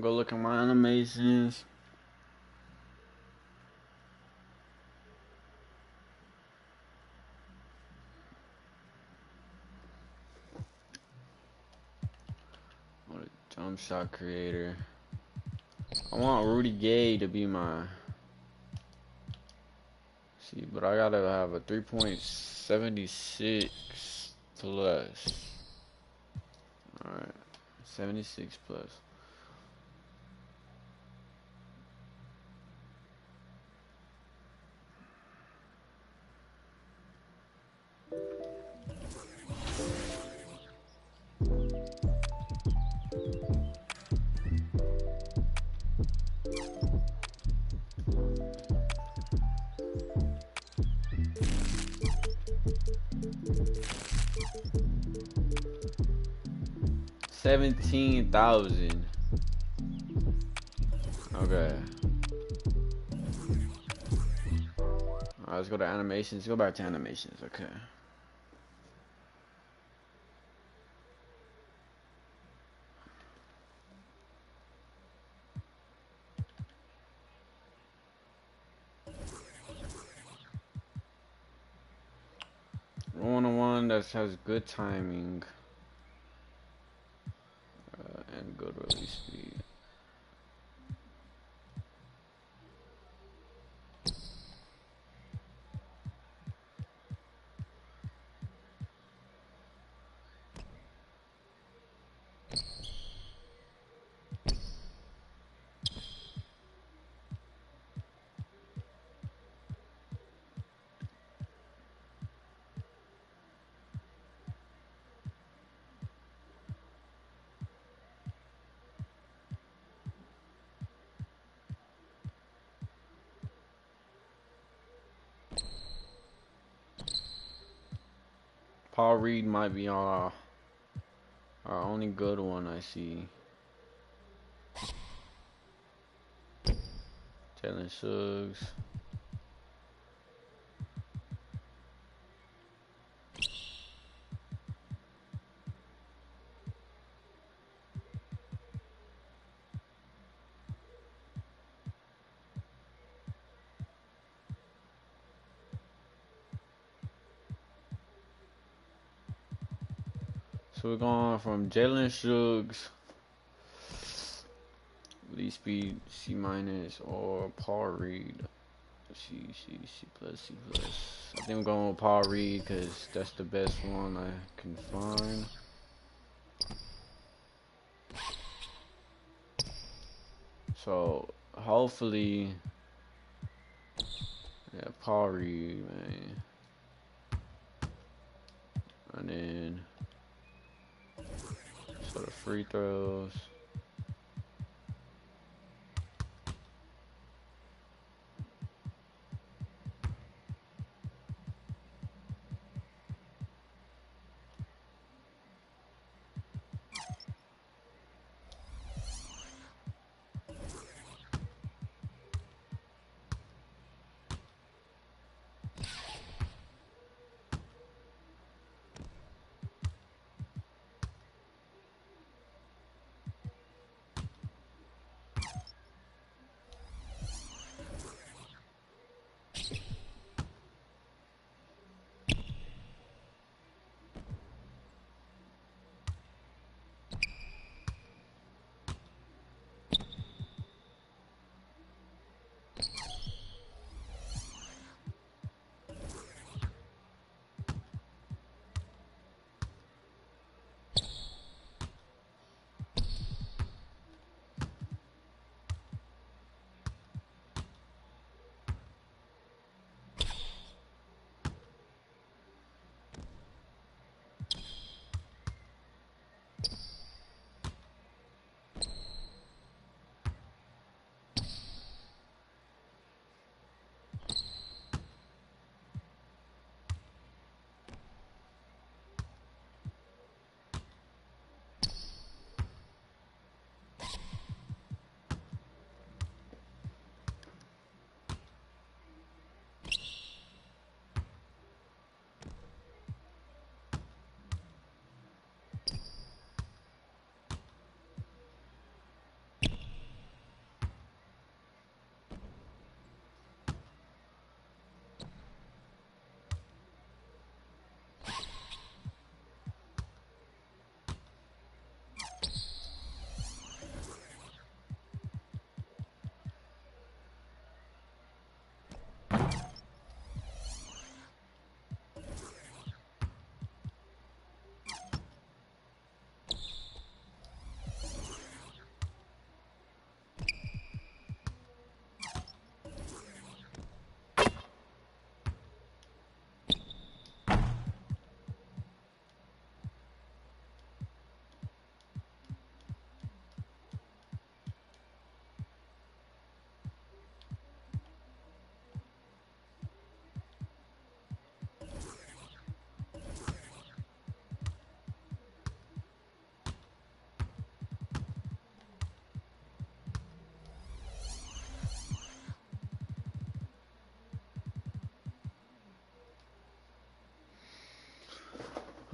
go look at my animations. What a jump shot creator. I want Rudy Gay to be my. See, but I gotta have a 3.76 plus. Alright. 76 plus. $17,000. Okay. Alright, let's go to animations. Let's go back to animations. Okay. I want one that has good timing and good release speed. Paul Reed might be our only good one I see. Jalen Suggs. So we're going from Jalen Suggs, lead speed C minus, or Paul Reed C plus C plus. I think I'm going with Paul Reed because that's the best one I can find. So hopefully, yeah, Paul Reed, man, and then so the free throws.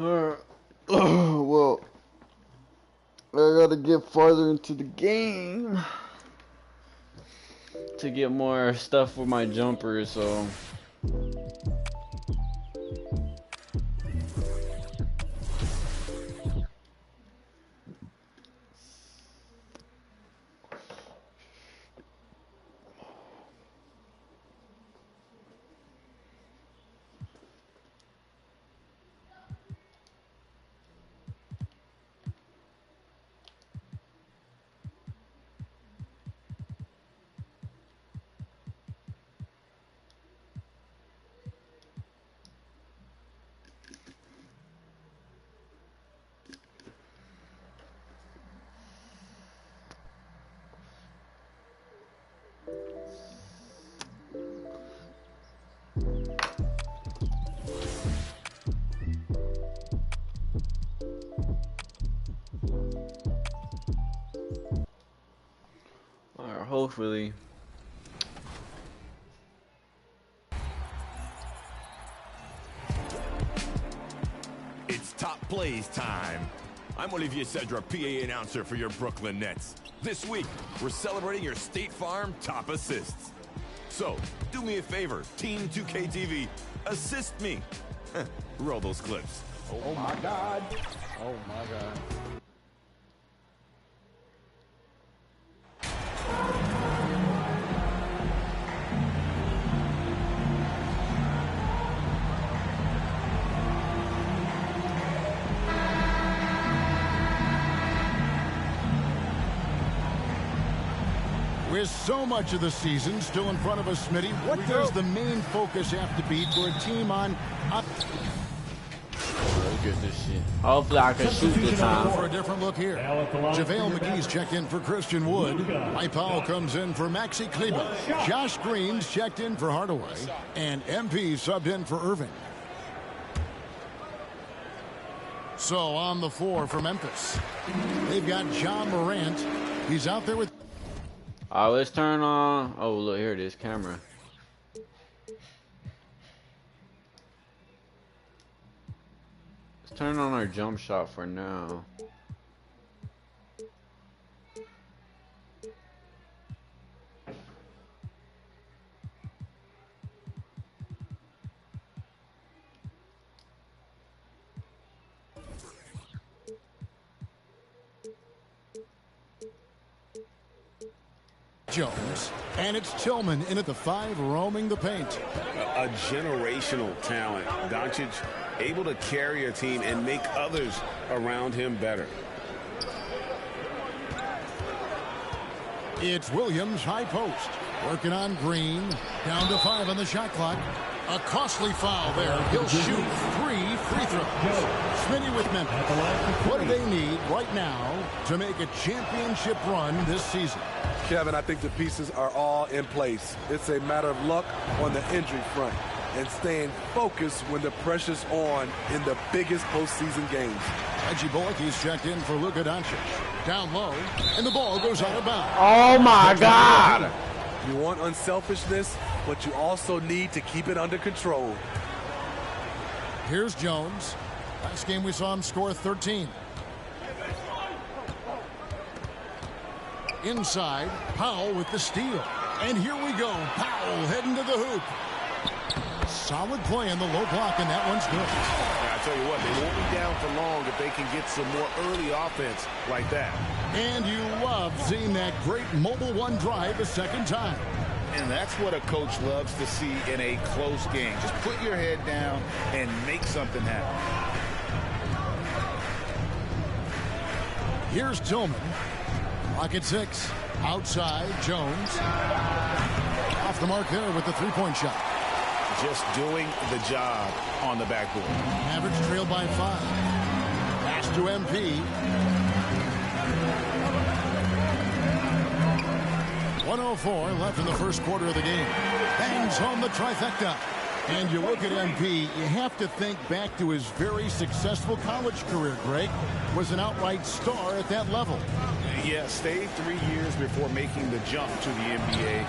Alright. Well, I gotta get farther into the game to get more stuff for my jumper, so. Alright, hopefully. It's top plays time. I'm Olivier Cedra, PA announcer for your Brooklyn Nets. This week, we're celebrating your State Farm top assists. So, do me a favor, Team 2K TV, assist me. Roll those clips. Oh my God. Oh my God. With so much of the season still in front of us, Smitty, what does the main focus have to be for a team on up? Look at this shit. Hopefully I can shoot this time. For a different look here. JaVale McGee's checked in for Christian Wood. Mike Powell comes in for Maxi Kleber. Josh Green's checked in for Hardaway. And MP subbed in for Irving. So on the floor for Memphis, they've got John Morant. He's out there with... Alright, let's turn on. Oh, look, here it is, camera. Let's turn on our jump shot for now. Jones, and it's Tillman in at the 5, roaming the paint. A generational talent. Doncic able to carry a team and make others around him better. It's Williams, high post, working on Green, down to 5 on the shot clock. A costly foul there. He'll shoot 3 free throws. Smitty with Memphis. What do they need right now to make a championship run this season? Kevin, I think the pieces are all in place. It's a matter of luck on the injury front and staying focused when the pressure's on in the biggest postseason games. Reggie Bullock, he's checked in for Luka Doncic. Down low, and the ball goes out of bounds. Oh my God! You want unselfishness, but you also need to keep it under control. Here's Jones. Last game we saw him score 13. Inside, Powell with the steal. And here we go. Powell heading to the hoop. Solid play in the low block, and that one's good. I tell you what, they won't be down for long if they can get some more early offense like that. And you love seeing that great mobile one drive a second time. And that's what a coach loves to see in a close game. Just put your head down and make something happen. Here's Tillman. Clock at 6. Outside, Jones. Off the mark there with the three-point shot. Just doing the job on the backboard. Mavericks trail by 5. Pass to MP. 1:04 left in the first quarter of the game. Bangs home the trifecta. And you look at MP, you have to think back to his very successful college career, Greg. Was an outright star at that level. Yeah, stayed 3 years before making the jump to the NBA.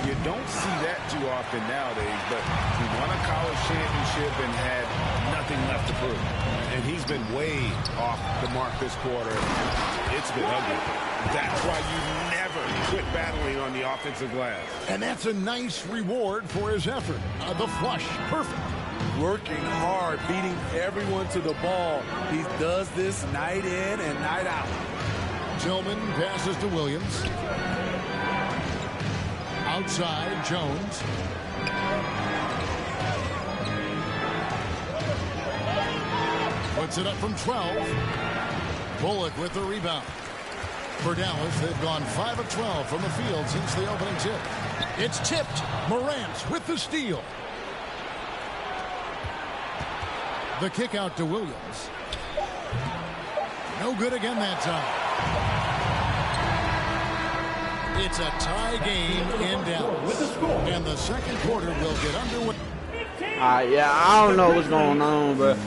You don't see that too often nowadays, but he won a college championship and had nothing left to prove. And he's been way off the mark this quarter. It's been ugly. That's why you never quit battling on the offensive glass. And that's a nice reward for his effort. The flush, perfect. Working hard, beating everyone to the ball. He does this night in and night out. Tillman passes to Williams. Outside, Jones. Puts it up from 12. Bullock with the rebound. For Dallas, they've gone 5 of 12 from the field since the opening tip. It's tipped. Morant with the steal. The kick out to Williams. No good again that time. It's a tie game in Dallas. And the second quarter will get underway. Yeah, I don't know what's going on, but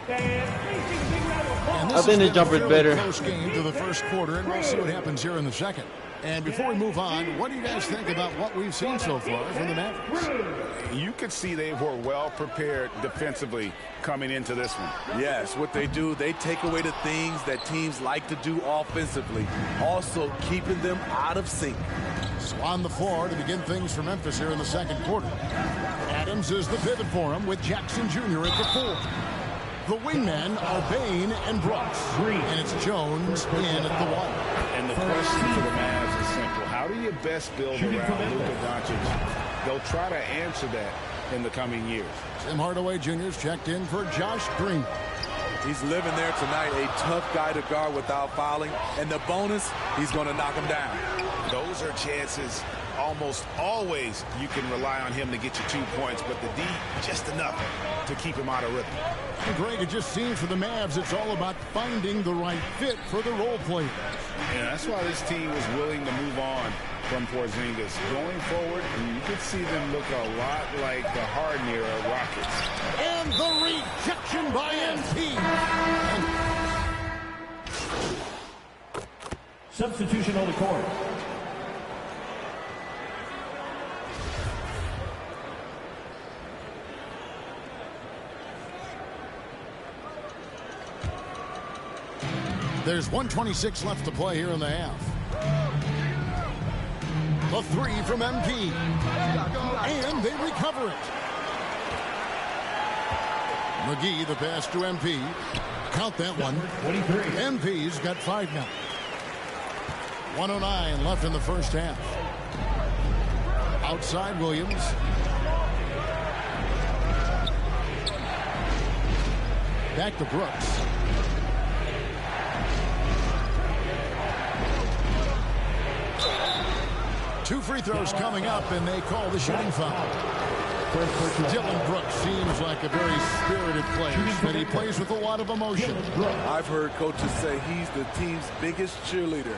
I think the jumper's better. Close game to the first quarter, and we'll see what happens here in the second. And before we move on, what do you guys think about what we've seen so far from the Mavericks? You could see they were well prepared defensively coming into this one. Yes, what they do, they take away the things that teams like to do offensively, also keeping them out of sync. So on the floor to begin things for Memphis here in the second quarter. Adams is the pivot for him with Jackson Jr. at the 4. The wingmen are Bain and Brooks. And it's Jones in at the 1. And the question for the Mavs is simple. How do you best build around Luka Doncic? They'll try to answer that in the coming years. Tim Hardaway Jr.'s checked in for Josh Green. He's living there tonight, a tough guy to guard without fouling. And the bonus, he's going to knock him down. Those are chances almost always you can rely on him to get you 2 points, but the D, just enough to keep him out of rhythm. And Greg, it just seems for the Mavs it's all about finding the right fit for the role players. Yeah, that's why this team was willing to move on from Porzingis. Going forward, you could see them look a lot like the Harden-era Rockets. And the rejection by MP. Substitution on the court. There's 1:26 left to play here in the half. The 3 from MP. And they recover it. McGee, the pass to MP. Count that one. 23. MP's got 5 now. 1:09 left in the first half. Outside Williams. Back to Brooks. Two free throws coming up, and they call the shooting foul. Dylan Brooks seems like a very spirited player, but he plays with a lot of emotion. I've heard coaches say he's the team's biggest cheerleader,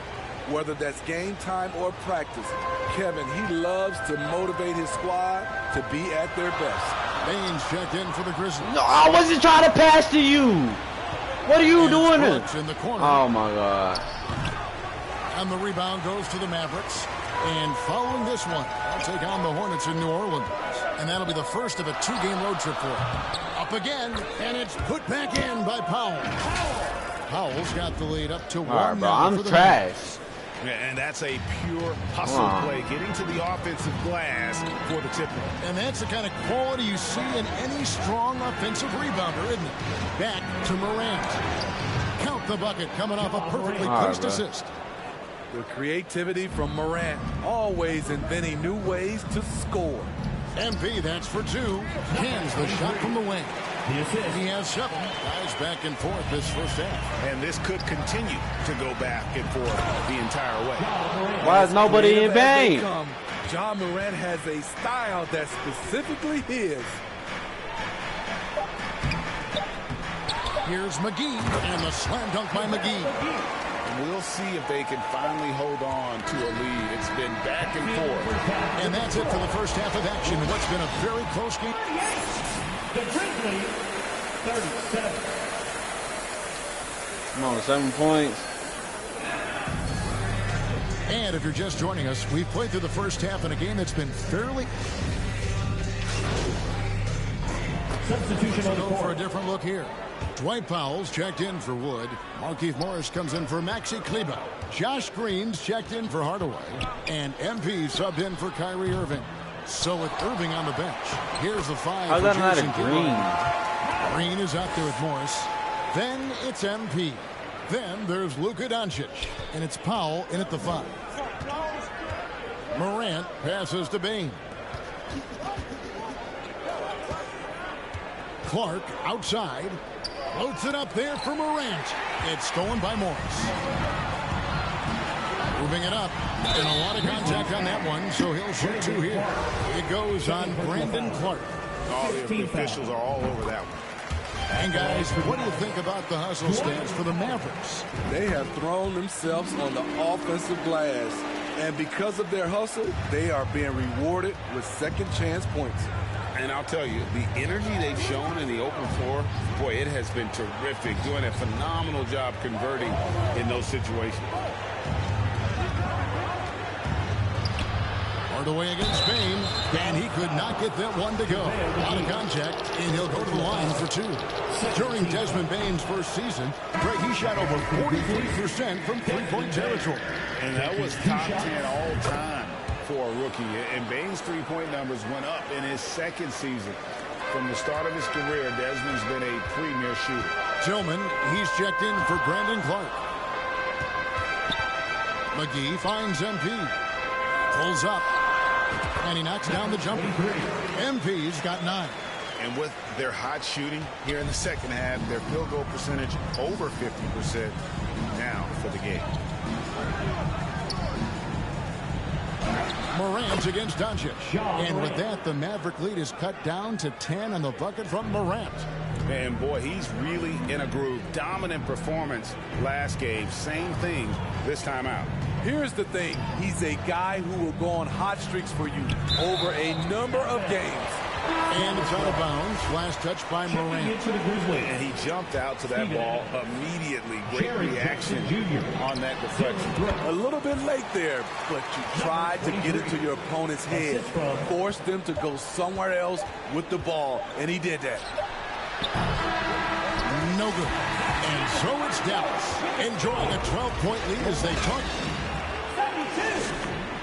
whether that's game time or practice. Kevin, he loves to motivate his squad to be at their best. Baines checked in for the Grizzlies. No, I wasn't trying to pass to you. What are you doing? In the corner. Oh my God. And the rebound goes to the Mavericks. And following this one, they'll take on the Hornets in New Orleans. And that'll be the first of a 2-game road trip for them. Up again, and it's put back in by Powell. Powell's got the lead up to 1-0. All right, bro, I'm trash. And that's a pure hustle play, getting to the offensive glass for the tip. And that's the kind of quality you see in any strong offensive rebounder, isn't it? Back to Morant. Count the bucket coming off a perfectly placed assist. The creativity from Morant, always inventing new ways to score. MP, that's for 2. Hands the shot from the wing. He has 7. Guys back and forth this first half. And this could continue to go back and forth the entire way. Why is nobody in vain? John Morant has a style that's specifically his. Here's McGee, and the slam dunk by McGee. We'll see if they can finally hold on to a lead. It's been back and forth. And that's it for the first half of action. What's been a very close game. The Grizzlies, 37. Come on, 7 points. And if you're just joining us, we've played through the first half in a game that's been fairly... Substitution on the Go for a court. different look here. Dwight Powell's checked in for Wood. Markieff Morris comes in for Maxi Kleber. Josh Green's checked in for Hardaway. And MP subbed in for Kyrie Irving. So with Irving on the bench, here's the five. How's for that not a Jason green? Kidd. Green is out there with Morris. Then it's MP. Then there's Luka Doncic. And it's Powell in at the 5. Morant passes to Bain. Clark outside. Loads it up there for Morant. It's stolen by Morris. Moving it up. And a lot of contact on that one, so he'll shoot 2 here. It goes on Brandon Clark. All the officials are all over that one. And guys, what do you think about the hustle stance for the Mavericks? They have thrown themselves on the offensive glass. And because of their hustle, they are being rewarded with second chance points. And I'll tell you, the energy they've shown in the open floor, boy, it has been terrific. Doing a phenomenal job converting in those situations. Hardaway against Bain, and he could not get that one to go. Out of contact, and he'll go to the line for 2. During Desmond Bain's first season, Greg, he shot over 43% from three-point territory. And that was top 10 all time for a rookie. And Bain's three-point numbers went up in his second season. From the start of his career, Desmond's been a premier shooter. Tillman, he's checked in for Brandon Clark. McGee finds MP. Pulls up. And he knocks down the jumper. MP's got 9. And with their hot shooting here in the second half, their field goal percentage over 50% now for the game. Morant against Doncic. And with that, the Maverick lead is cut down to 10 on the bucket from Morant. And boy, he's really in a groove. Dominant performance last game. Same thing this time out. Here's the thing. He's a guy who will go on hot streaks for you over a number of games. And it's out of bounds. Last touch by Morant. And he jumped out to that ball immediately. Great reaction on that deflection. A little bit late there, but you tried to get it to your opponent's head. Forced them to go somewhere else with the ball, and he did that. No good. And so it's Dallas enjoying a 12-point lead as they talk.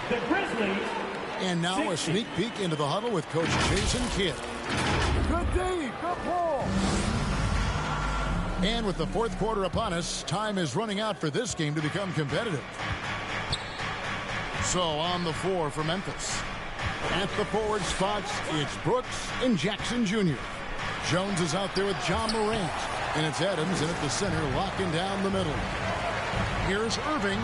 The Grizzlies. And now a sneak peek into the huddle with Coach Jason Kidd. Good D, good ball. And with the fourth quarter upon us, time is running out for this game to become competitive. So on the floor for Memphis. At the forward spots, it's Brooks and Jackson Jr. Jones is out there with John Morant. And it's Adams in at the center, locking down the middle. Here's Irving.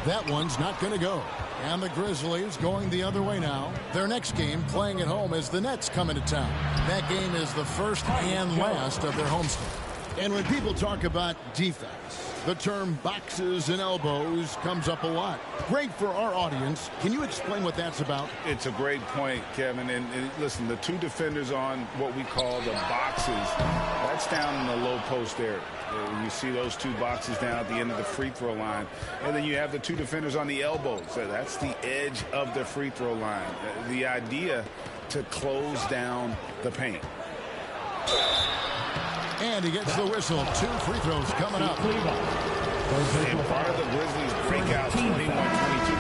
That one's not going to go. And the Grizzlies going the other way now. Their next game playing at home as the Nets come into town. That game is the first and last of their homestand. And when people talk about defense, the term boxes and elbows comes up a lot. Great for our audience. Can you explain what that's about? It's a great point, Kevin. And listen, the 2 defenders on what we call the boxes, that's down in the low post area. You see those 2 boxes down at the end of the free throw line. And then you have the 2 defenders on the elbows. So that's the edge of the free throw line. The idea to close down the paint. And he gets the whistle. 2 free throws coming up. And part of the Grizzlies' breakout 21-22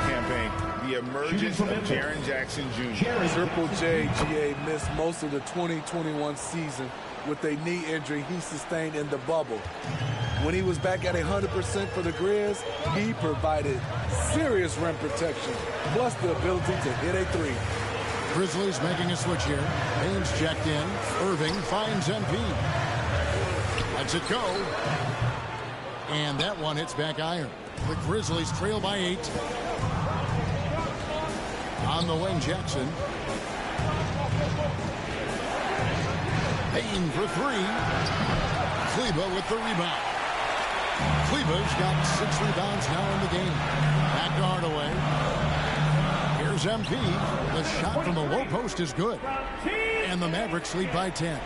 campaign, the emergence of Jaren Jackson Jr. Triple J, GA missed most of the 2021 season with a knee injury he sustained in the bubble. When he was back at 100% for the Grizz, he provided serious rim protection, plus the ability to hit a 3. Grizzlies making a switch here. Baines checked in. Irving finds MP. Lets it go. And that one hits back iron. The Grizzlies trail by 8. On the wing, Jackson. Payne for 3. Kleber with the rebound. Kleber's got 6 rebounds now in the game. Back to Hardaway. Here's MP. The shot from the low post is good. And the Mavericks lead by 10.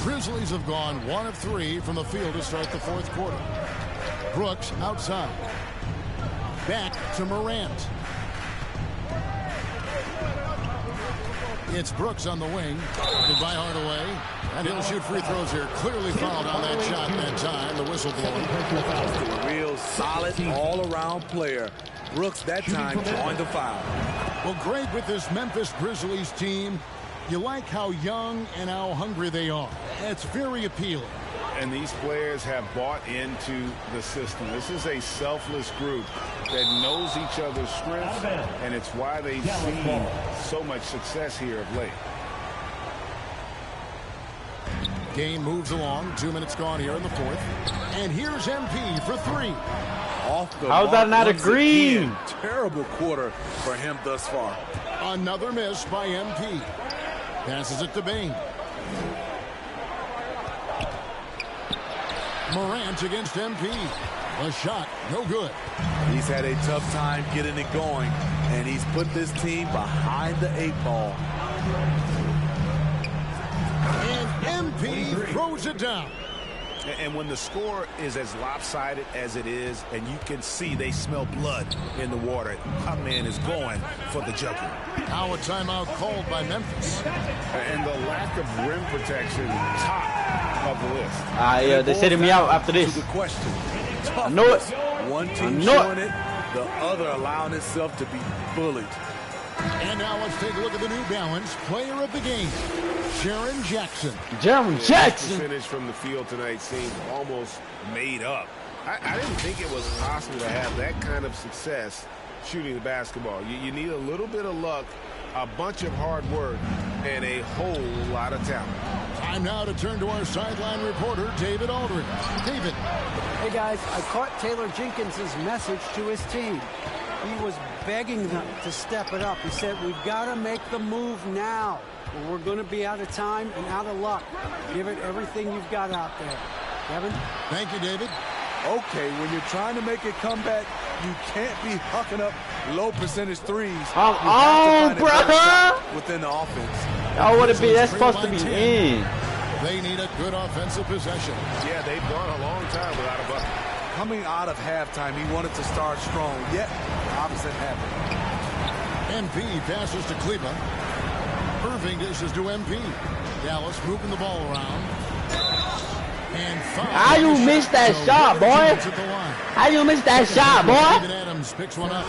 Grizzlies have gone 1 of 3 from the field to start the fourth quarter. Brooks outside. Back to Morant. It's Brooks on the wing. Goodbye Hardaway. And he'll shoot free throws here. Clearly fouled on that shot that time. The whistle blown. A real solid all-around player. Brooks that time drawing the foul. Well, Greg, with this Memphis Grizzlies team, you like how young and how hungry they are. It's very appealing. And these players have bought into the system. This is a selfless group that knows each other's strengths, and it's why they've seen so much success here of late. Game moves along. 2 minutes gone here in the fourth. And here's MP for three. Off the How's that not a green? Again. Terrible quarter for him thus far. Another miss by MP. Passes it to Bain. Morant against MP. A shot, no good. He's had a tough time getting it going, and he's put this team behind the 8 ball. And MP throws it down. And when the score is as lopsided as it is, and you can see they smell blood in the water, our man is going for the jugular. Now a timeout called by Memphis. And the lack of rim protection, top of the list. Yeah, they sitting me out after this. To the question. I know it. One team I know showing it, the other allowing itself to be bullied. And now let's take a look at the New Balance player of the game, Sharon Jackson. Jaron Jackson. The finish from the field tonight seemed almost made up. I didn't think it was possible to have that kind of success shooting the basketball. You need a little bit of luck, a bunch of hard work, and a whole lot of talent. Time now to turn to our sideline reporter, David Aldridge. David. Hey, guys, I caught Taylor Jenkins' message to his team. He was begging them to step it up. He said, we've got to make the move now, or we're going to be out of time and out of luck. Give it everything you've got out there. Kevin? Thank you, David. Okay, when you're trying to make a comeback, you can't be hucking up low percentage threes. Come on, bro. Within the offense. Oh, what it be? That's supposed to be in. They need a good offensive possession. Yeah, they've gone a long time without a bucket. Coming out of halftime, he wanted to start strong, yet the opposite happened. MP passes to Cleveland. Irving dishes to MP. Dallas moving the ball around. And how you missed that shot, boy? How you missed that shot, boy? David Adams picks one up.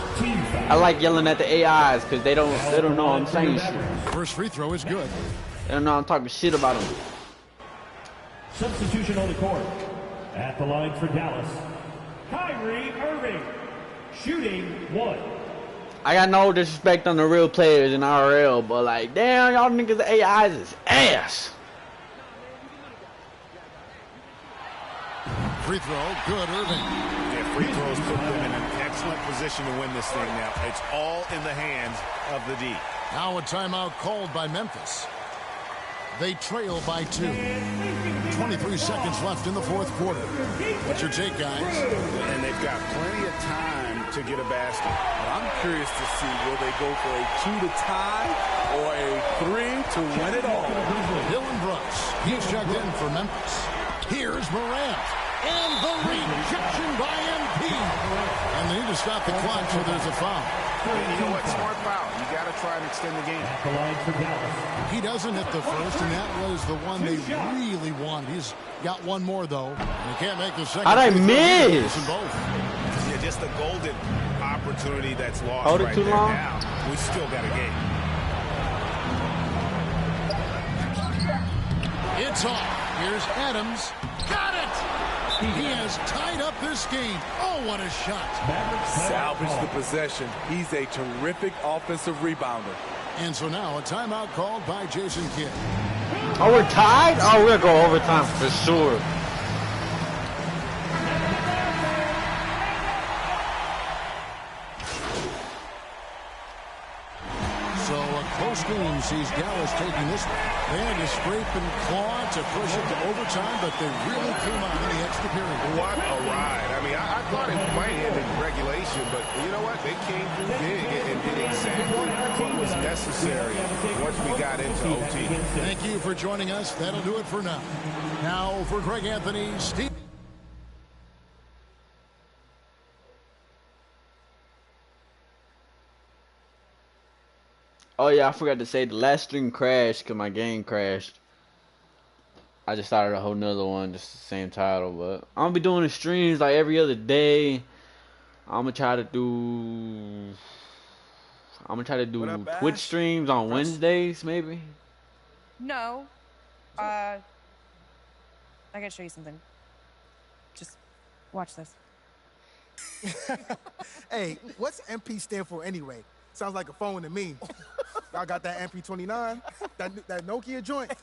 I like yelling at the AIs because they don't know I'm saying shit. First free throw is good. They don't know I'm talking shit about them. Substitution on the court. At the line for Dallas, Kyrie Irving. Shooting 1. I got no disrespect on the real players in RL, but like, damn, y'all niggas AIs is ass. Free throw, good, Irving. Yeah, free throws put them in an excellent position to win this thing now. It's all in the hands of the D. Now a timeout called by Memphis. They trail by 2. 23 seconds left in the fourth quarter. What's your take, guys? And they've got plenty of time to get a basket. I'm curious to see, will they go for a 2 to tie or a 3 to win it all? Dylan Brooks, he's checked in for Memphis. Here's Morant. And the rejection by MP. And they need to stop the clock, so there's a foul. You know what? Smart foul. You got to try and extend the game. At the line for Dallas. He doesn't hit the first, and that was the one they really wanted. He's got one more, though. He can't make the second. How'd I miss? Both. Yeah, just a golden opportunity that's lost. Hold it right too there. long? Now, we still got a game. It's off. Here's Adams. Got it! He has tied up this game. Oh, what a shot. Salvage the possession. He's a terrific offensive rebounder. And so now a timeout called by Jason Kidd. Oh, we're tied? Oh, we'll go overtime for sure. So a close game sees Dallas taking this one. They had to scrape and claw to push it to overtime, but they really came out in the extra period. What a ride. I mean, I thought it might end in regulation, but you know what? They came through big and did exactly what was necessary once we got into OT. Thank you for joining us. That'll do it for now. Now for Greg Anthony, Steve. Oh yeah, I forgot to say the last stream crashed because my game crashed. I just started a whole nother one, just the same title. But I'm gonna be doing the streams like every other day. I'm gonna try to do. I'm gonna try to What up, do Twitch Ash? streams on Press? Wednesdays, maybe. No. I gotta show you something. Just watch this. Hey, what's MP stand for anyway? Sounds like a phone to me. Y'all got that MP29? That Nokia joint?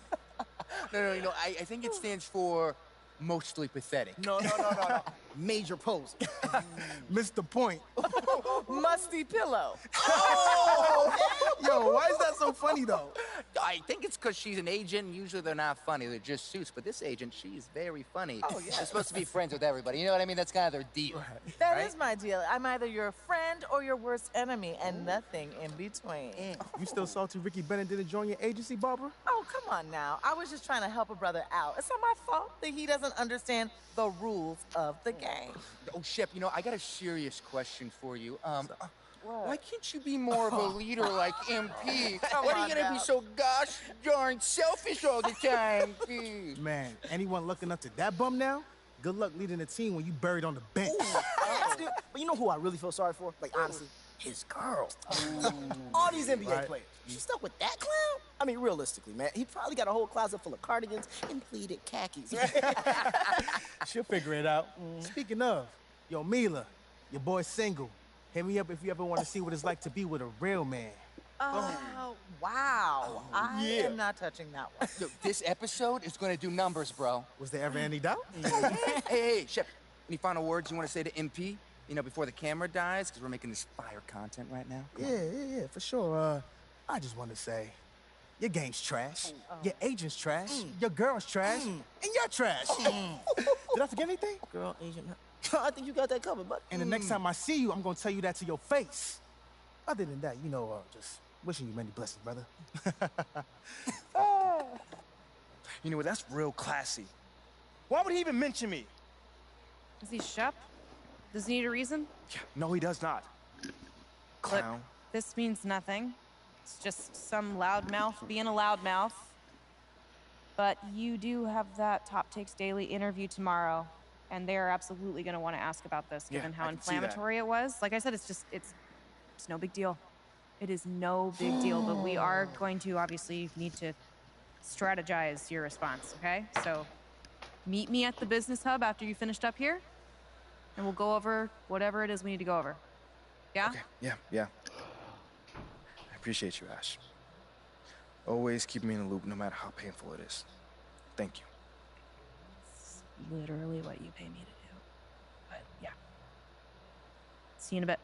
No. I think it stands for mostly pathetic. No. Major pose. Missed the point. Musty pillow. Yo, why is that so funny though? I think it's because she's an agent, and usually they're not funny. They're just suits. But this agent, she's very funny. Oh, yeah. They're supposed to be friends with everybody. You know what I mean? That's kind of their deal. That is my deal. I'm either your friend or your worst enemy, and nothing in between. You still salty Ricky Bennett didn't join your agency, Barbara? Oh, come on now. I was just trying to help a brother out. It's not my fault that he doesn't understand the rules of the game. Oh, Shep, I got a serious question for you. Why can't you be more of a leader like MP? Why are you gonna be so gosh darn selfish all the time? Man, anyone looking up to that bum now? Good luck leading the team when you buried on the bench. But you know who I really feel sorry for? Like, honestly, his girl. All these NBA players. She stuck with that clown? I mean, realistically, man, he probably got a whole closet full of cardigans and pleated khakis. She'll figure it out. Speaking of, yo, Mila, your boy's single. Hit me up if you ever want to see what it's like to be with a real man. Oh, wow. I am not touching that one. Yo, this episode is gonna do numbers, bro. Was there ever any doubt? Hey, Shep, any final words you want to say to MP? Before the camera dies, because we're making this fire content right now. Yeah, for sure. I just want to say, your game's trash, your agent's trash, your girl's trash, and you're trash. Did I forget anything? Girl, agent. I think you got that covered, but. And the next time I see you, I'm gonna tell you that to your face. Other than that, just wishing you many blessings, brother. You know what? That's real classy. Why would he even mention me? Is he Shep? Does he need a reason? No, he does not. Clown. Look, this means nothing. It's just some loudmouth being a loudmouth. But you do have that Top Takes Daily interview tomorrow, and they are absolutely going to want to ask about this, given how inflammatory it was. Like I said, it's no big deal. It is no big deal, but we are going to obviously need to strategize your response, okay? So meet me at the business hub after you finished up here, and we'll go over whatever it is we need to go over. Yeah? Okay. Yeah. I appreciate you, Ash. Always keep me in the loop, no matter how painful it is. Thank you. It's literally what you pay me to do. But yeah. See you in a bit.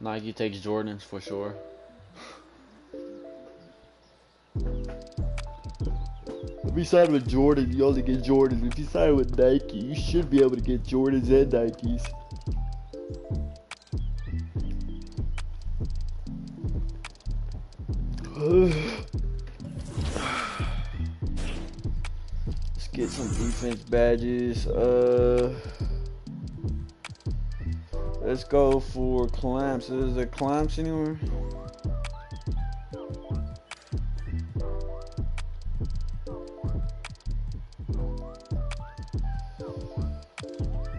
Nike takes Jordans for sure. If you sign with Jordan, you only get Jordans. If you sign with Nike, you should be able to get Jordans and Nikes. Let's get some defense badges. Let's go for clamps. Is there clamps anywhere?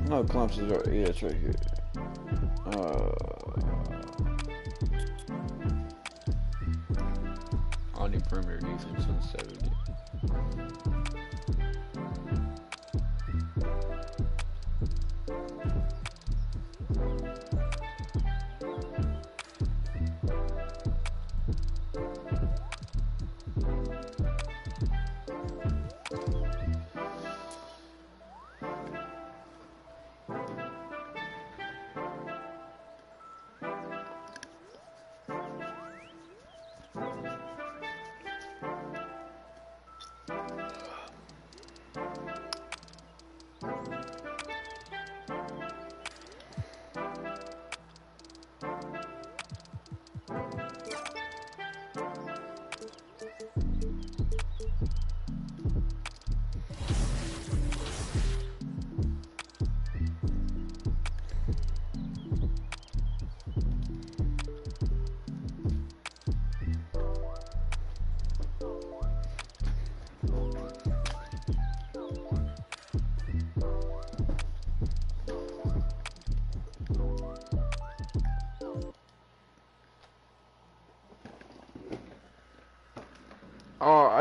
No, clamps is right. Yeah, it's right here. I need perimeter defense on 70.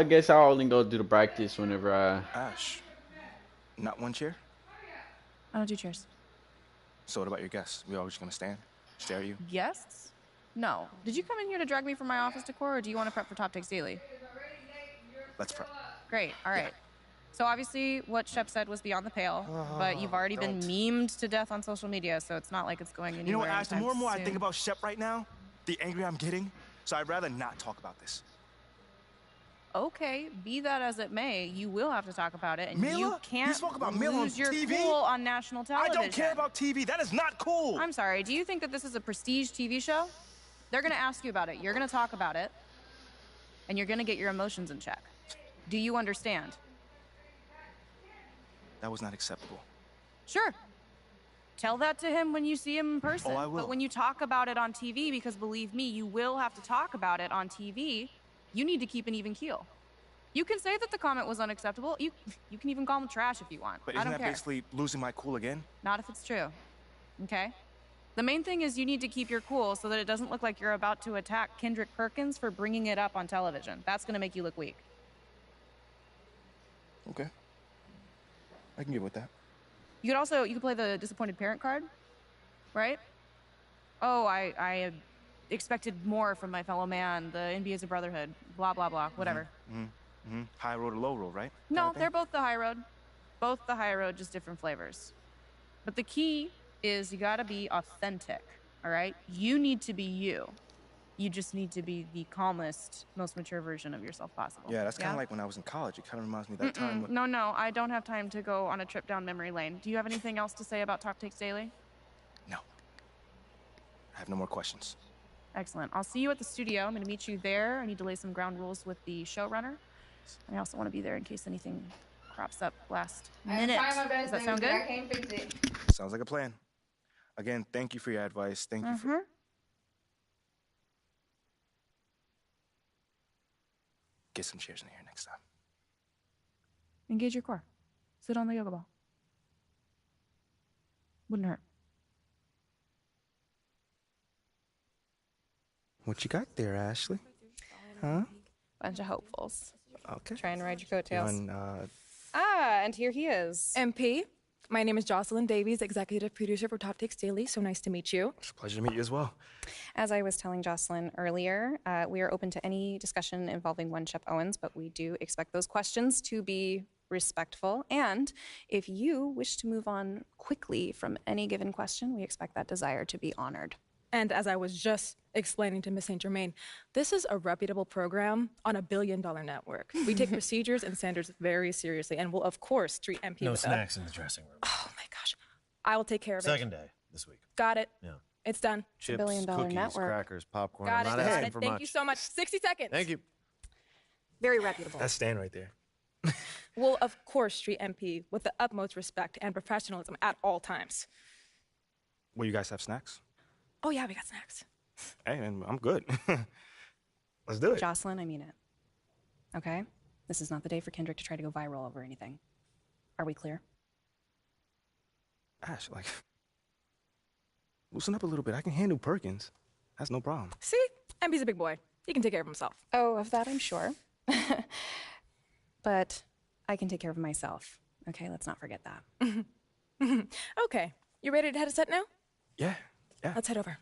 I guess I'll only go do the practice whenever I. Ash, not one chair? I don't do cheers. So what about your guests? We all just gonna stand, stare at you? Guests? No. Did you come in here to drag me from my office decor, or do you want to prep for Top Takes Daily? Let's prep. Great. All right. So obviously what Shep said was beyond the pale, but you've already been memed to death on social media, so it's not like it's going anywhere. You know what, Ash? The more and more I soon. think about Shep right now, the angrier I'm getting. So I'd rather not talk about this. Okay, be that as it may, you will have to talk about it, and Mila? you can't You spoke about Mila on lose your TV? cool on national television. I don't care about TV. That is not cool. I'm sorry. Do you think that this is a prestige TV show? They're going to ask you about it. You're going to talk about it, and you're going to get your emotions in check. Do you understand? That was not acceptable. Sure. Tell that to him when you see him in person. Oh, I will. But when you talk about it on TV, because believe me, you will have to talk about it on TV, you need to keep an even keel. You can say that the comment was unacceptable. You can even call him trash if you want. But I isn't don't that care. basically losing my cool again? Not if it's true. Okay? The main thing is you need to keep your cool so that it doesn't look like you're about to attack Kendrick Perkins for bringing it up on television. That's going to make you look weak. Okay. I can get with that. You could play the disappointed parent card, right? Oh, I expected more from my fellow man. The NBA is a brotherhood. Blah, blah, blah. Whatever. High road or low road, right? No, they're both the high road. Both the high road, just different flavors. But the key is you gotta be authentic, all right? You need to be you. You just need to be the calmest, most mature version of yourself possible. Yeah, that's kind of like when I was in college. It kind of reminds me of that time when... No, I don't have time to go on a trip down memory lane. Do you have anything else to say about Top Takes Daily? No. I have no more questions. Excellent. I'll see you at the studio. I'm gonna meet you there. I need to lay some ground rules with the showrunner. I also want to be there in case anything crops up last minute. Does that sound good? I can't fix it. Sounds like a plan. Again, thank you for your advice. Thank you Mm-hmm. for... Get some chairs in here next time. Engage your core. Sit on the yoga ball. Wouldn't hurt. What you got there, Ashley? Huh? Bunch of hopefuls. Okay. Trying to ride your coattails. On, And here he is. MP, my name is Jocelyn Davies, executive producer for Top Takes Daily. So nice to meet you. It's a pleasure to meet you as well. As I was telling Jocelyn earlier, we are open to any discussion involving one Shep Owens, but we do expect those questions to be respectful. And if you wish to move on quickly from any given question, we expect that desire to be honored. And as I was just explaining to Miss St. Germain, this is a reputable program on $1 billion network. We take procedures and standards very seriously and will, of course, treat MP No with snacks in the dressing room. Oh, my gosh. I will take care of it. Second day this week. Got it. Yeah. It's done. Chips, $1 billion cookies, network. crackers, popcorn. Got I'm it. not Got asking it. for Thank much. you so much. 60 seconds. Thank you. Very reputable. That's staying right there. Will, of course, treat MP with the utmost respect and professionalism at all times. Will you guys have snacks? Oh, yeah, we got snacks. Hey, and I'm good. Let's do it. Jocelyn, I mean it. Okay? This is not the day for Kendrick to try to go viral over anything. Are we clear? Ash, like, loosen up a little bit. I can handle Perkins. That's no problem. See? MP's a big boy. He can take care of himself. Oh, of that I'm sure. But I can take care of myself. Okay, let's not forget that. Okay. You ready to head a set now? Yeah. Let's head over.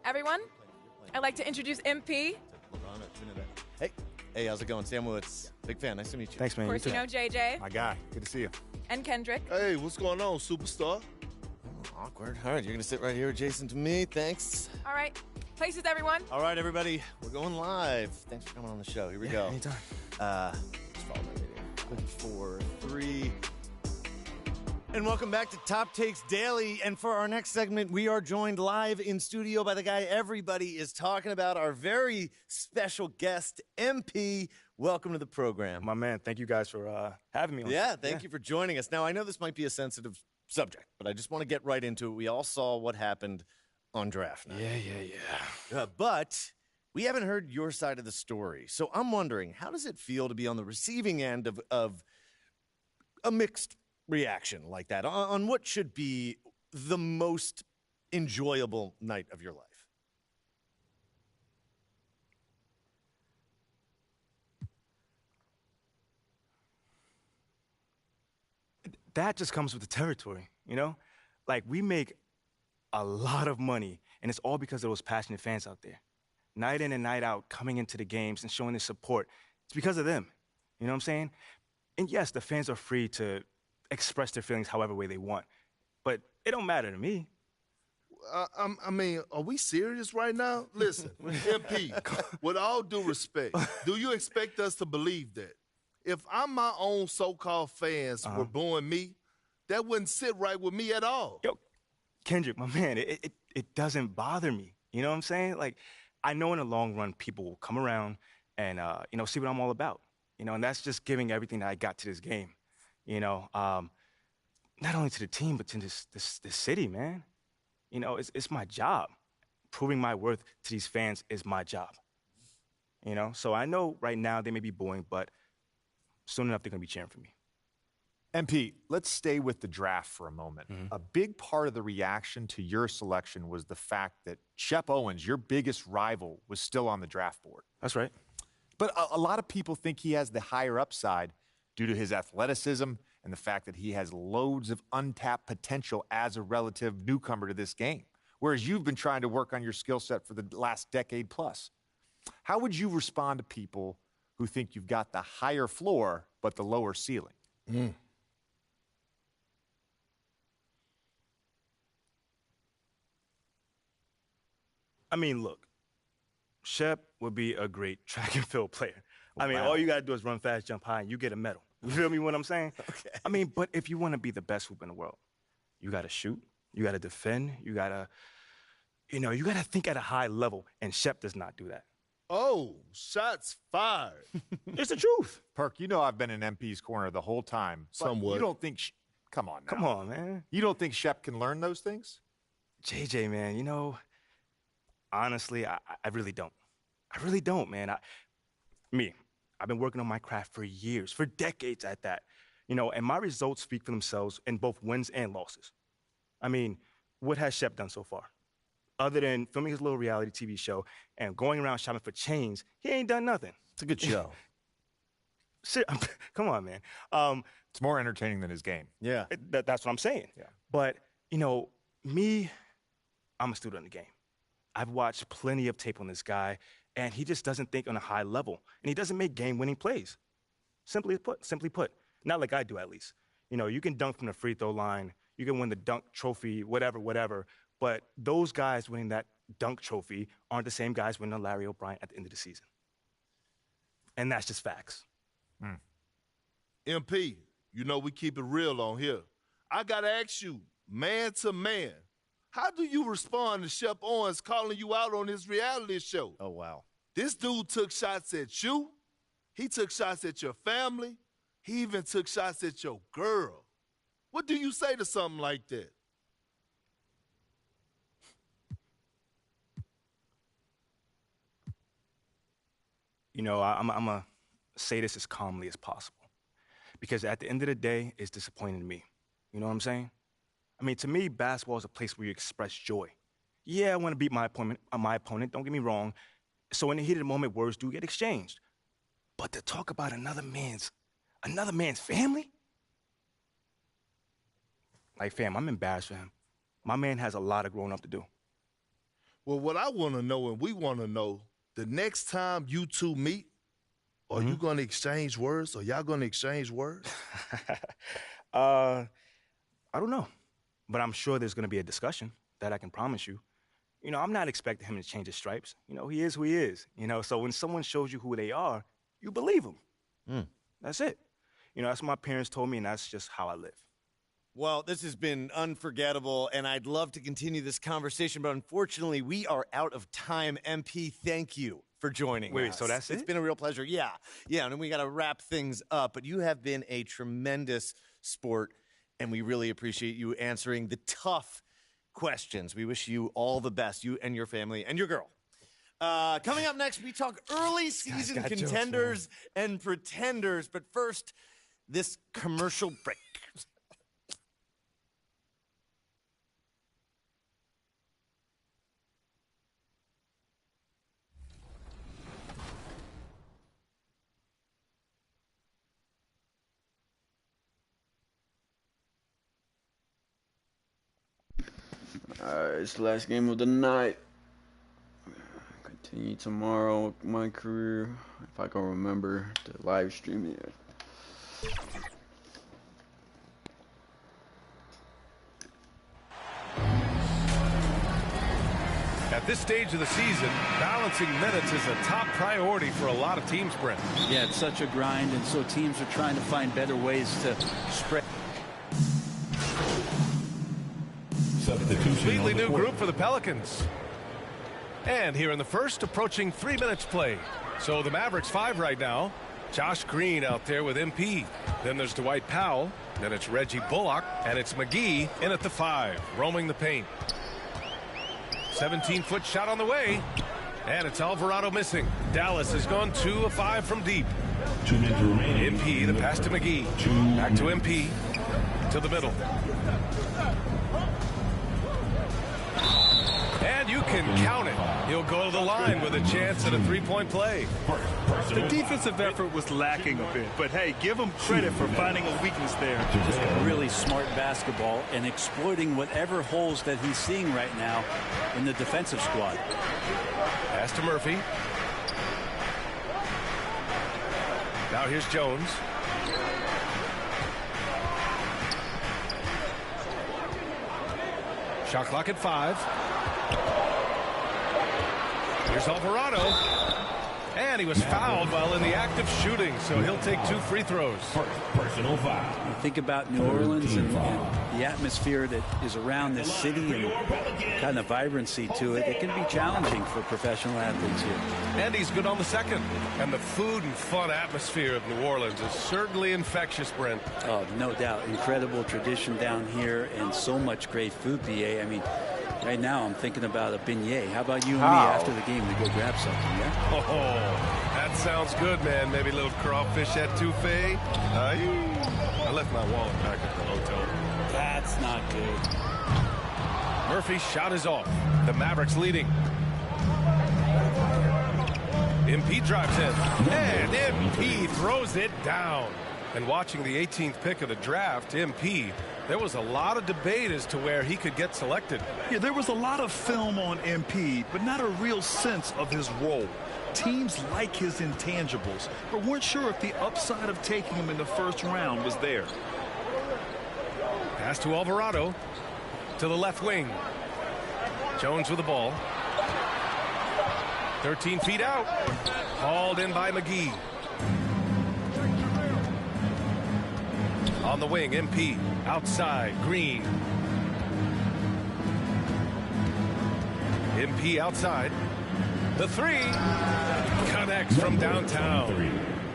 Everyone, I'd like to introduce MP. Hey, how's it going? Sam Lewis. Big fan. Nice to meet you. Thanks, man. Of course, you know JJ. My guy. Good to see you. And Kendrick. Hey, what's going on, superstar? Awkward. All right, you're going to sit right here adjacent to me. Thanks. All right. Places, everyone. All right, everybody. We're going live. Thanks for coming on the show. Here we go. Anytime. Just follow my video. 4, 3. And welcome back to Top Takes Daily. And for our next segment, we are joined live in studio by the guy everybody is talking about, our very special guest, MP. Welcome to the program. My man, thank you guys for having me on. Yeah, thank you for joining us. Now, I know this might be a sensitive subject, but I just want to get right into it. We all saw what happened on draft night. Yeah. But we haven't heard your side of the story. So I'm wondering, how does it feel to be on the receiving end of a mixed reaction like that on what should be the most enjoyable night of your life? That just comes with the territory, you know? Like, we make a lot of money, and it's all because of those passionate fans out there. Night in and night out, coming into the games and showing their support. It's because of them. You know what I'm saying? And yes, the fans are free to express their feelings however way they want, but it don't matter to me. I mean, are we serious right now? Listen, MP, with all due respect, do you expect us to believe that? If my own so-called fans were booing me, that wouldn't sit right with me at all. Yo, Kendrick, my man, it doesn't bother me. You know what I'm saying? Like, I know in the long run, people will come around and, see what I'm all about. And that's just giving everything that I got to this game. Not only to the team, but to this city, man. It's my job. Proving my worth to these fans is my job. So I know right now they may be booing, but soon enough they're going to be cheering for me. MP, let's stay with the draft for a moment. A big part of the reaction to your selection was the fact that Shep Owens, your biggest rival, was still on the draft board. That's right. But a lot of people think he has the higher upside due to his athleticism and the fact that he has loads of untapped potential as a relative newcomer to this game, whereas you've been trying to work on your skill set for the last decade plus. How would you respond to people who think you've got the higher floor but the lower ceiling? I mean, look, Shep would be a great track and field player. All you got to do is run fast, jump high, and you get a medal. You feel me what I'm saying? Okay. But if you want to be the best hoop in the world, you got to shoot, you got to defend, you got to think at a high level, and Shep does not do that. Oh, shots fired. It's the truth. Perk, I've been in MP's corner the whole time. Somewhat. You don't think... Come on now. Come on, man. You don't think Shep can learn those things? JJ, man, honestly, I really don't. I really don't, man. I've been working on my craft for years, for decades at that. And my results speak for themselves in both wins and losses. What has Shep done so far? Other than filming his little reality TV show and going around shopping for chains, he ain't done nothing. It's a good show. Come on, man. It's more entertaining than his game. Yeah. That's what I'm saying. Yeah. But, I'm a student of the game. I've watched plenty of tape on this guy, and he just doesn't think on a high level, and he doesn't make game-winning plays. Simply put, not like I do at least. You can dunk from the free throw line, you can win the dunk trophy, whatever, but those guys winning that dunk trophy aren't the same guys winning the Larry O'Brien at the end of the season. And that's just facts. MP, we keep it real on here. I got to ask you, man to man, how do you respond to Shep Owens calling you out on his reality show? Oh, wow. This dude took shots at you. He took shots at your family. He even took shots at your girl. What do you say to something like that? I'm going to say this as calmly as possible. Because at the end of the day, it's disappointing to me. You know what I'm saying? To me, basketball is a place where you express joy. Yeah, I want to beat my opponent, don't get me wrong. So in the heat of the moment, words do get exchanged. But to talk about another man's family? Like, fam, I'm embarrassed for him. My man has a lot of growing up to do. Well, what I want to know, and we want to know, the next time you two meet, are you going to exchange words? Are y'all going to exchange words? I don't know. But I'm sure there's going to be a discussion, that I can promise you. I'm not expecting him to change his stripes. He is who he is. So when someone shows you who they are, you believe them. That's it. That's what my parents told me, and that's just how I live. Well, this has been unforgettable, and I'd love to continue this conversation, but unfortunately, we are out of time. MP, thank you for joining us. Wait, so that's it? It's been a real pleasure. Yeah, and then we got to wrap things up, but you have been a tremendous sport, and we really appreciate you answering the tough questions. We wish you all the best, you and your family and your girl. Coming up next, we talk early season contenders and pretenders, but first, this commercial break. It's the last game of the night. Continue tomorrow with my career, if I can remember to live stream it. At this stage of the season, balancing minutes is a top priority for a lot of teams, Brent. Yeah, it's such a grind, and so teams are trying to find better ways to spread. Completely new group for the Pelicans. And here in the first, approaching 3 minutes play. So the Mavericks 5 right now. Josh Green out there with MP. Then there's Dwight Powell. Then it's Reggie Bullock. And it's McGee in at the 5, roaming the paint. 17-foot shot on the way. And it's Alvarado missing. Dallas has gone 2 of 5 from deep. 2 minutes remaining. MP, the pass to McGee. Back to MP. To the middle. And you can count it. He'll go to the line with a chance at a three-point play. The defensive effort was lacking a bit, but hey, give him credit for finding a weakness there. Just really smart basketball and exploiting whatever holes that he's seeing right now in the defensive squad. Pass to Murphy. Now here's Jones. Shot clock at 5. Here's Alvarado. And he was fouled while in the act of shooting, so he'll take 2 free throws. Personal foul. You think about New Orleans and the atmosphere that is around this city and kind of vibrancy to it. It can be challenging for professional athletes here. And he's good on the second. And the food and fun atmosphere of New Orleans is certainly infectious, Brent. Oh, no doubt. Incredible tradition down here and so much great food, BA. I mean, right now I'm thinking about a beignet. How about you and me after the game to go grab something, yeah? Oh, that sounds good, man. Maybe a little crawfish etouffee. I left my wallet back at the hotel. That's not good. Murphy's shot is off. The Mavericks leading. MP drives in. And MP throws it down. And watching the 18th pick of the draft, MP, there was a lot of debate as to where he could get selected. Yeah, there was a lot of film on MP, but not a real sense of his role. Teams like his intangibles, but weren't sure if the upside of taking him in the first round was there. Pass to Alvarado. To the left wing. Jones with the ball. 13 feet out. Hauled in by McGee. On the wing, MP. Outside, Green. MP outside. The 3 connects from downtown.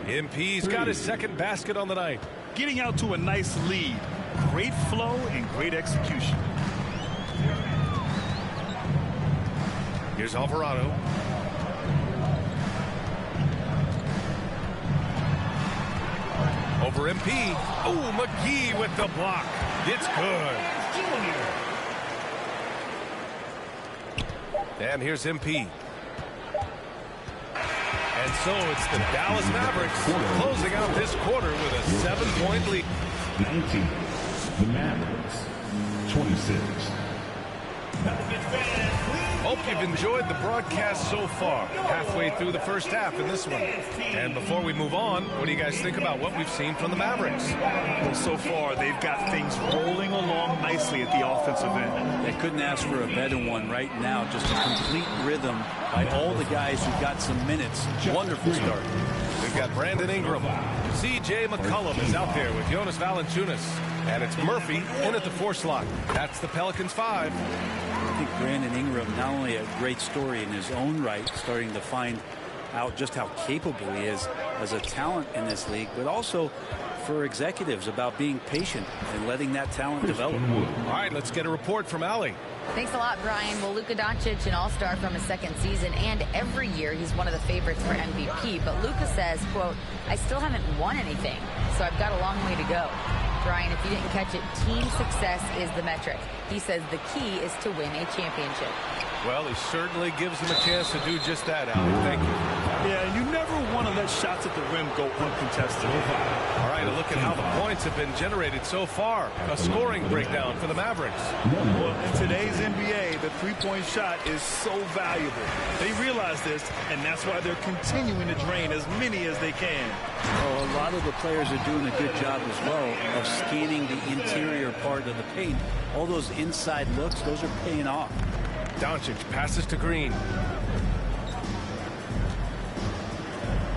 MP's got his second basket on the night. Getting out to a nice lead. Great flow and great execution. Here's Alvarado. Over MP. Oh, McGee with the block. It's good. And here's MP. And so it's the Dallas Mavericks closing out this quarter with a 7-point lead. 19. The Mavericks. 26. Hope you've enjoyed the broadcast so far. Halfway through the first half in this one. And before we move on, what do you guys think about what we've seen from the Mavericks? Well, so far, they've got things rolling along nicely at the offensive end. They couldn't ask for a better one right now. Just a complete rhythm by all the guys who got some minutes. Wonderful start. We've got Brandon Ingram. C.J. McCollum is out there with Jonas Valanciunas. And it's Murphy in at the 4 slot. That's the Pelicans 5. I think Brandon Ingram, not only a great story in his own right, starting to find out just how capable he is as a talent in this league, but also for executives about being patient and letting that talent develop. All right, let's get a report from Allie. Thanks a lot, Brian. Well, Luka Doncic, an all-star from his second season, and every year he's one of the favorites for MVP. But Luka says, quote, I still haven't won anything, so I've got a long way to go. Brian, if you didn't catch it, team success is the metric. He says the key is to win a championship. Well, he certainly gives him a chance to do just that, Allie. Thank you. Yeah, you never want to let shots at the rim go uncontested. All right, a look at how the points have been generated so far. A scoring breakdown for the Mavericks. Well, in today's NBA, the three-point shot is so valuable. They realize this, and that's why they're continuing to drain as many as they can. Well, a lot of the players are doing a good job as well of scanning the interior part of the paint. All those inside looks, those are paying off. Doncic passes to Green.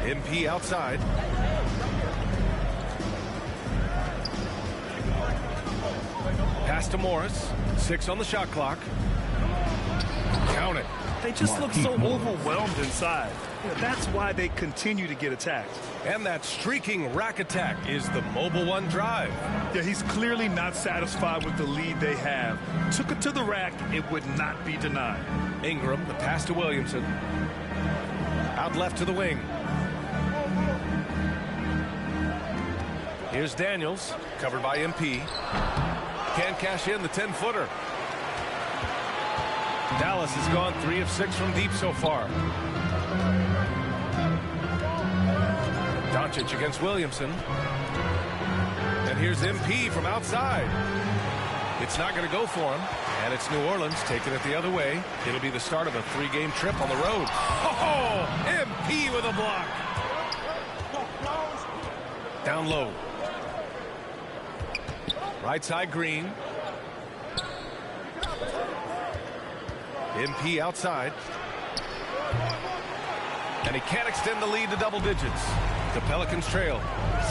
MP outside. Pass to Morris. 6 on the shot clock. Count it. They just look so overwhelmed inside. That's why they continue to get attacked. And that streaking rack attack is the Mobile One drive. Yeah, he's clearly not satisfied with the lead they have. Took it to the rack, it would not be denied. Ingram, the pass to Williamson. Out left to the wing. Here's Daniels, covered by MP. Can't cash in the 10-footer. Dallas has gone 3 of 6 from deep so far. Doncic against Williamson. And here's MP from outside. It's not going to go for him. And it's New Orleans taking it the other way. It'll be the start of a 3-game trip on the road. Oh, MP with a block. Down low. Right side Green. MP outside. And he can't extend the lead to double digits. The Pelicans trail.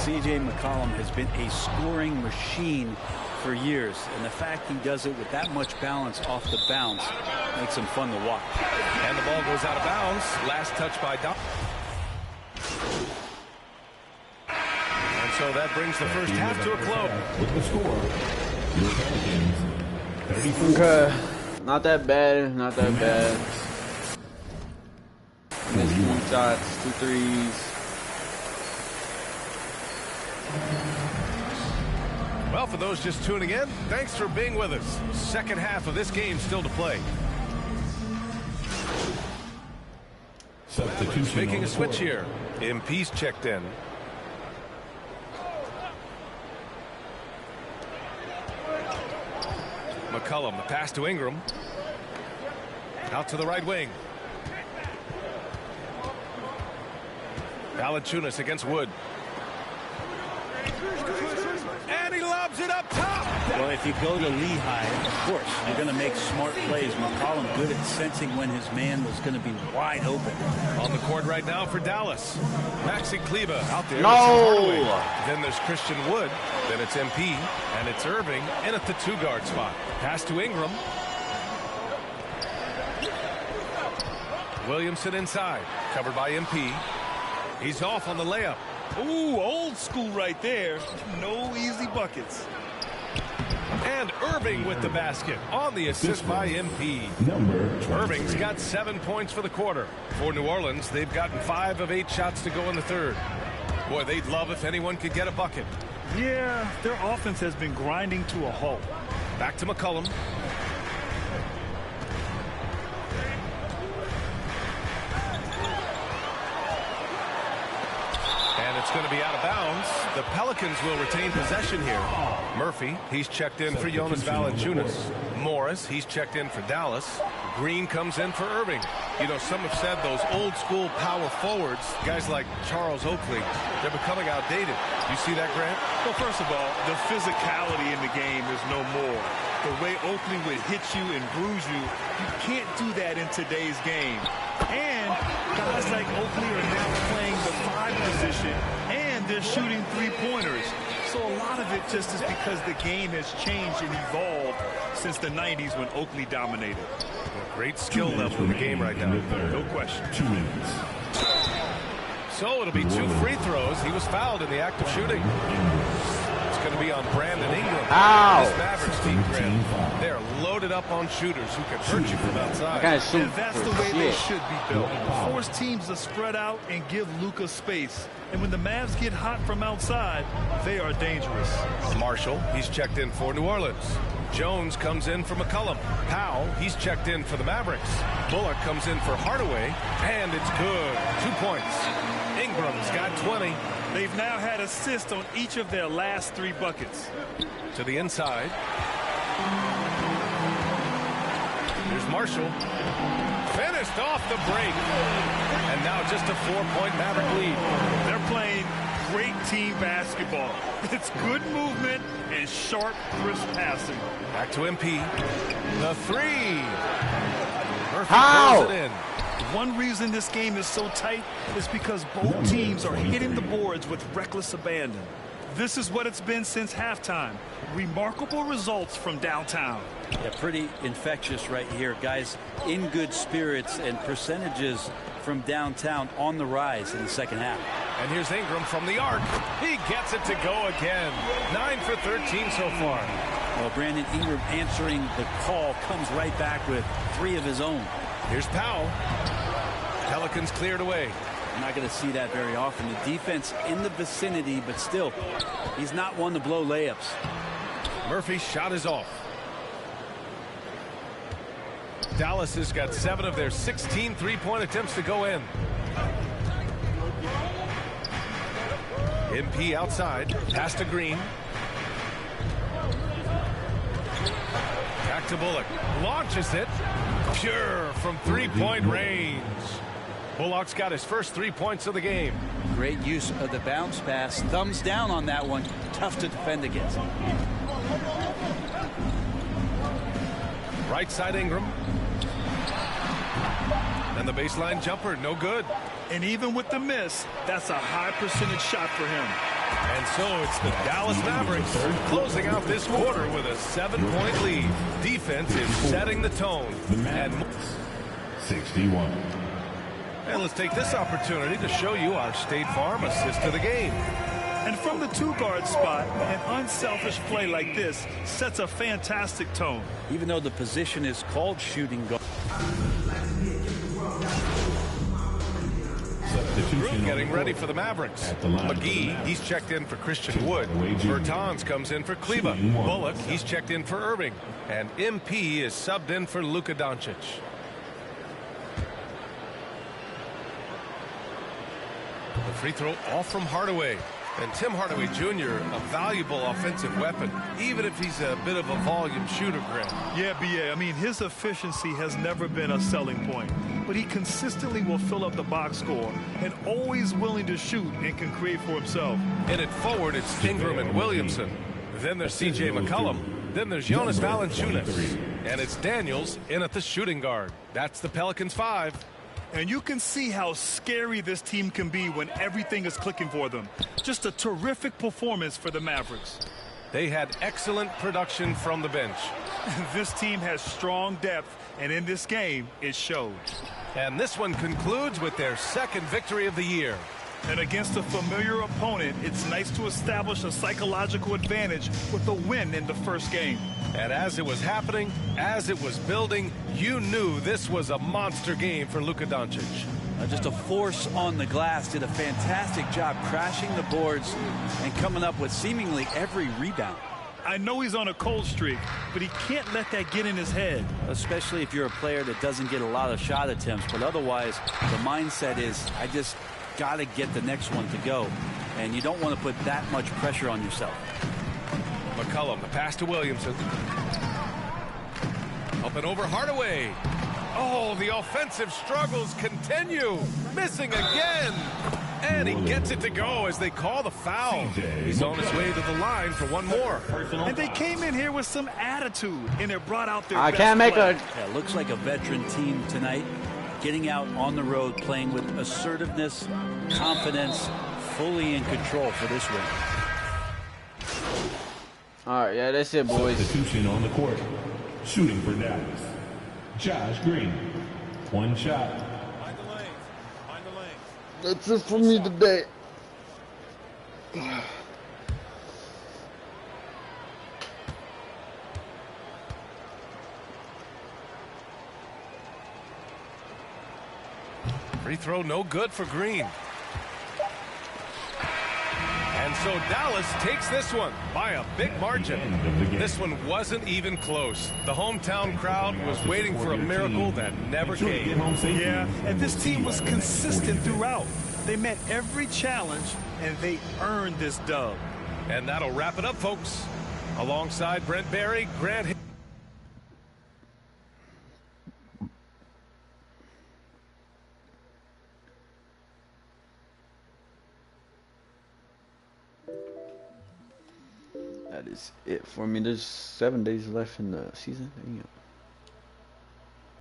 C.J. McCollum has been a scoring machine for years, and the fact he does it with that much balance off the bounce makes him fun to watch. And the ball goes out of bounds. Last touch by Doc. And so that brings the first half to a close. With the score, Okay. Not that bad. Not that bad. Missed 2 shots, 2 threes. Well, for those just tuning in, thanks for being with us. Second half of this game still to play. Mavericks making a switch here. MP's checked in. McCollum, the pass to Ingram. Out to the right wing. Valanciunas against Wood. And he lobs it up top. Well, if you go to Lehigh, of course, you're going to make smart plays. McCollum good at sensing when his man was going to be wide open. On the court right now for Dallas. Maxi Kleba out there. No! Then there's Christian Wood. Then it's MP. And it's Irving in at the 2-guard spot. Pass to Ingram. Williamson inside. Covered by MP. He's off on the layup. Ooh, old school right there. No easy buckets. And Irving with the basket on the assist by MP. Irving's got 7 points for the quarter. For New Orleans, they've gotten 5 of 8 shots to go in the third. Boy, they'd love if anyone could get a bucket. Yeah, their offense has been grinding to a halt. Back to McCollum. And it's going to be out of bounds. The Pelicans will retain possession here. Murphy, he's checked in for Jonas Valanciunas. Morris, he's checked in for Dallas. Green comes in for Irving. You know, some have said those old school power forwards, guys like Charles Oakley, they're becoming outdated. You see that, Grant? Well, first of all, the physicality in the game is no more. The way Oakley would hit you and bruise you, you can't do that in today's game. And guys like Oakley are now playing the 5 position, and they're shooting 3-pointers. So a lot of it just is because the game has changed and evolved since the 90s when Oakley dominated. Great skill level in the game right now. No question. 2 minutes. So it'll be 2 free throws. He was fouled in the act of shooting. It's going to be on Brandon Ingram. Ow! This Mavericks team, Grant, they're loaded up on shooters who can hurt you from outside. And that's the way they should be built. Force teams to spread out and give Luka space. And when the Mavs get hot from outside, they are dangerous. Marshall, he's checked in for New Orleans. Jones comes in for McCollum. Powell, he's checked in for the Mavericks. Bullock comes in for Hardaway, and it's good. 2 points. Ingram's got 20. They've now had assists on each of their last 3 buckets. To the inside. Here's Marshall. Finished off the break. And now just a 4-point Maverick lead. They're playing great team basketball. It's good movement and sharp, crisp passing. Back to MP. The 3. Murphy How? throws it in. One reason this game is so tight is because both teams are hitting the boards with reckless abandon. This is what it's been since halftime. Remarkable results from downtown. Yeah, pretty infectious right here. Guys in good spirits and percentages from downtown on the rise in the second half. And here's Ingram from the arc. He gets it to go again. 9 for 13 so far. Well, Brandon Ingram answering the call comes right back with 3 of his own. Here's Powell. Pelicans cleared away. I'm not going to see that very often. The defense in the vicinity, but still, he's not one to blow layups. Murphy's shot is off. Dallas has got 7 of their 16 three-point attempts to go in. MP outside. Pass to Green. Back to Bullock. Launches it. Pure from three-point range. Bullock's got his first 3 points of the game. Great use of the bounce pass. Thumbs down on that one. Tough to defend against. Right side Ingram. And the baseline jumper, no good. And even with the miss, that's a high percentage shot for him. And so it's the Dallas Mavericks closing out this quarter with a 7-point lead. Defense is setting the tone. And 61. And let's take this opportunity to show you our State Farm assist to the game. And from the 2-guard spot, an unselfish play like this sets a fantastic tone. Even though the position is called shooting guard. Group getting ready for the Mavericks. McGee, he's checked in for Christian Wood. Bertans comes in for Kleba. Bullock, he's checked in for Irving. And MP is subbed in for Luka Doncic. The free throw off from Hardaway. And Tim Hardaway Jr., a valuable offensive weapon, even if he's a bit of a volume shooter, Grant. Yeah, B.A. I mean, his efficiency has never been a selling point, but he consistently will fill up the box score and always willing to shoot and can create for himself. In it forward, it's Ingram and Williamson. Then there's C.J. McCollum. Then there's Jonas Valanciunas. And it's Daniels in at the shooting guard. That's the Pelicans 5. And you can see how scary this team can be when everything is clicking for them. Just a terrific performance for the Mavericks. They had excellent production from the bench. This team has strong depth, and in this game, it showed. And this one concludes with their second victory of the year. And against a familiar opponent, it's nice to establish a psychological advantage with a win in the first game. And as it was happening, as it was building, you knew this was a monster game for Luka Doncic. Just a force on the glass, did a fantastic job crashing the boards and coming up with seemingly every rebound. I know he's on a cold streak, but he can't let that get in his head. Especially if you're a player that doesn't get a lot of shot attempts, but otherwise the mindset is, I just got to get the next one to go, and you don't want to put that much pressure on yourself. McCollum, the pass to Williamson. Up and over Hardaway. Oh, the offensive struggles continue. Missing again. And he gets it to go as they call the foul. He's on his way to the line for one more. And they came in here with some attitude, and it brought out their I best can't make play. Yeah, looks like a veteran team tonight. Getting out on the road, playing with assertiveness, confidence, fully in control for this win. All right, yeah, that's it, boys. Substitution on the court. Shooting for Dallas. Josh Green. One shot. That's it for me today. Free throw no good for Green. And so Dallas takes this one by a big margin. This one wasn't even close. The hometown crowd was waiting for a miracle that never came. Yeah, and this team was consistent throughout. They met every challenge, and they earned this dub. And that'll wrap it up, folks. Alongside Brent Barry, Grant... That is it for me. There's 7 days left in the season. Damn.